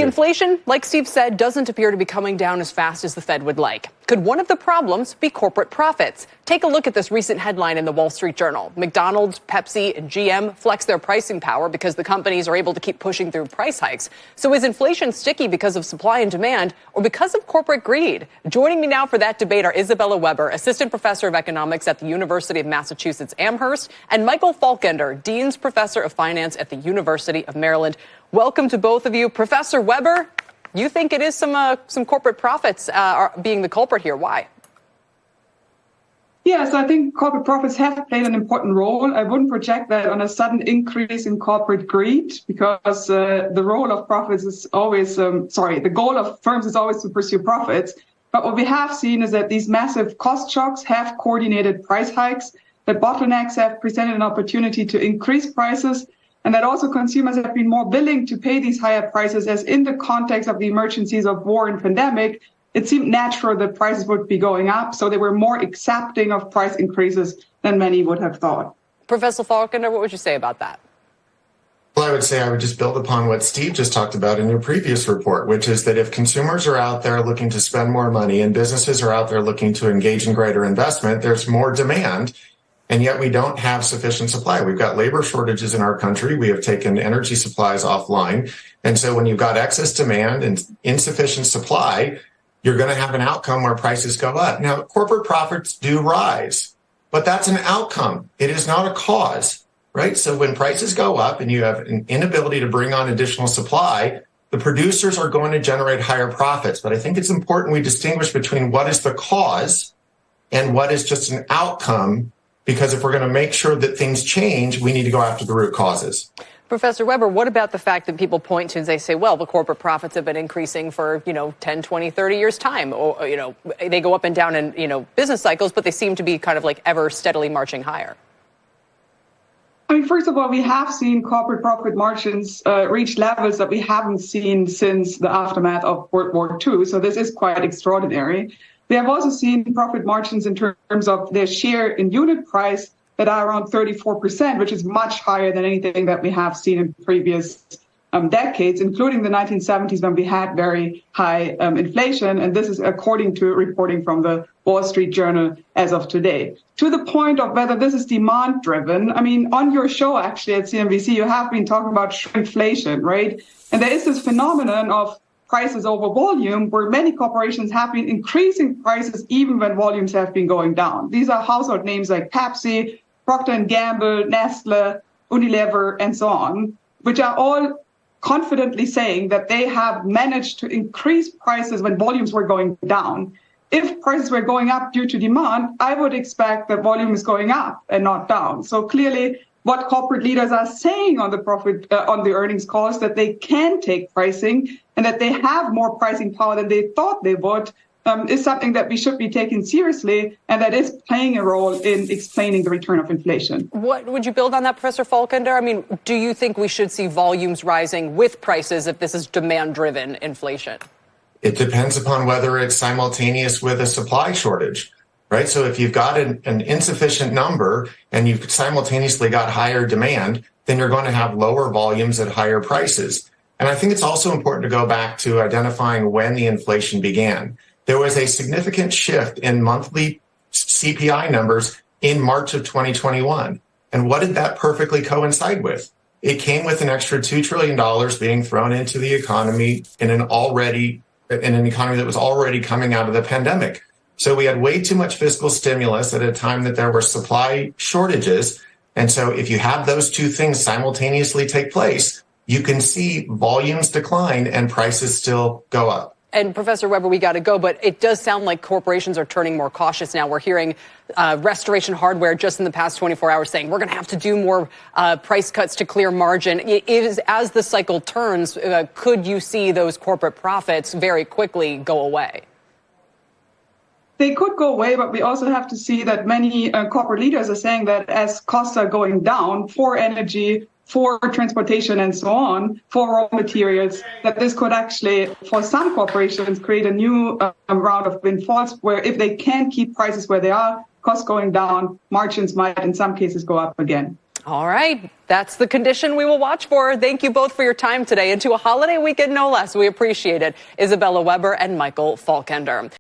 Inflation, like Steve said, doesn't appear to be coming down as fast as the Fed would like. Could one of the problems be corporate profits? Take a look at this recent headline in the Wall Street Journal. McDonald's, Pepsi, and GM flex their pricing power because the companies are able to keep pushing through price hikes. So is inflation sticky because of supply and demand or because of corporate greed? Joining me now for that debate are Isabella Weber, Assistant Professor of Economics at the University of Massachusetts Amherst, and Michael Faulkender, Dean's Professor of Finance at the University of Maryland. Welcome to both of you. Professor Weber, you think it is some corporate profits are being the culprit here. Why? Yes, I think corporate profits have played an important role. I wouldn't project that on a sudden increase in corporate greed because the role of profits is always, the goal of firms is always to pursue profits. But what we have seen is that these massive cost shocks have coordinated price hikes, that bottlenecks have presented an opportunity to increase prices, and that also consumers have been more willing to pay these higher prices, as in the context of the emergencies of war and pandemic, it seemed natural that prices would be going up. So they were more accepting of price increases than many would have thought. Professor Faulkender, what would you say about that? Well, I would say I would just build upon what Steve just talked about in your previous report, which is that if consumers are out there looking to spend more money and businesses are out there looking to engage in greater investment, there's more demand. And yet we don't have sufficient supply. We've got labor shortages in our country. We have taken energy supplies offline. And so when you've got excess demand and insufficient supply, you're going to have an outcome where prices go up. Now, corporate profits do rise, but that's an outcome. It is not a cause, right? So when prices go up and you have an inability to bring on additional supply, the producers are going to generate higher profits. But I think it's important we distinguish between what is the cause and what is just an outcome. Because if we're going to make sure that things change, we need to go after the root causes. Professor Weber, what about the fact that people point to and they say, well, the corporate profits have been increasing for, 10, 20, 30 years time. Or, they go up and down in, business cycles, but they seem to be kind of like ever steadily marching higher. I mean, first of all, we have seen corporate profit margins reach levels that we haven't seen since the aftermath of World War II. So this is quite extraordinary. We have also seen profit margins in terms of their share in unit price that are around 34%, which is much higher than anything that we have seen in previous decades, including the 1970s when we had very high inflation. And this is according to reporting from the Wall Street Journal as of today. To the point of whether this is demand driven, I mean, on your show, actually, at CNBC, you have been talking about shrinkflation, right? And there is this phenomenon of prices over volume, where many corporations have been increasing prices even when volumes have been going down. These are household names like Pepsi, Procter & Gamble, Nestle, Unilever, and so on, which are all confidently saying that they have managed to increase prices when volumes were going down. If prices were going up due to demand, I would expect that volume is going up and not down. So clearly, what corporate leaders are saying on the earnings calls, that they can take pricing and that they have more pricing power than they thought they would, is something that we should be taking seriously, and that is playing a role in explaining the return of inflation. What would you build on that, Professor Faulkender? I mean, do you think we should see volumes rising with prices if this is demand-driven inflation? It depends upon whether it's simultaneous with a supply shortage. Right. So if you've got an insufficient number and you've simultaneously got higher demand, then you're going to have lower volumes at higher prices. And I think it's also important to go back to identifying when the inflation began. There was a significant shift in monthly CPI numbers in March of 2021. And what did that perfectly coincide with? It came with an extra $2 trillion being thrown into the economy in an economy that was already coming out of the pandemic. So we had way too much fiscal stimulus at a time that there were supply shortages. And so if you have those two things simultaneously take place, you can see volumes decline and prices still go up. And Professor Weber, we got to go, but it does sound like corporations are turning more cautious now. We're hearing Restoration Hardware just in the past 24 hours saying we're going to have to do more price cuts to clear margin. As the cycle turns, could you see those corporate profits very quickly go away? They could go away, but we also have to see that many corporate leaders are saying that as costs are going down for energy, for transportation and so on, for raw materials, that this could actually, for some corporations, create a new round of windfalls where if they can keep prices where they are, costs going down, margins might in some cases go up again. All right. That's the condition we will watch for. Thank you both for your time today. Into a holiday weekend, no less. We appreciate it. Isabella Weber and Michael Faulkender.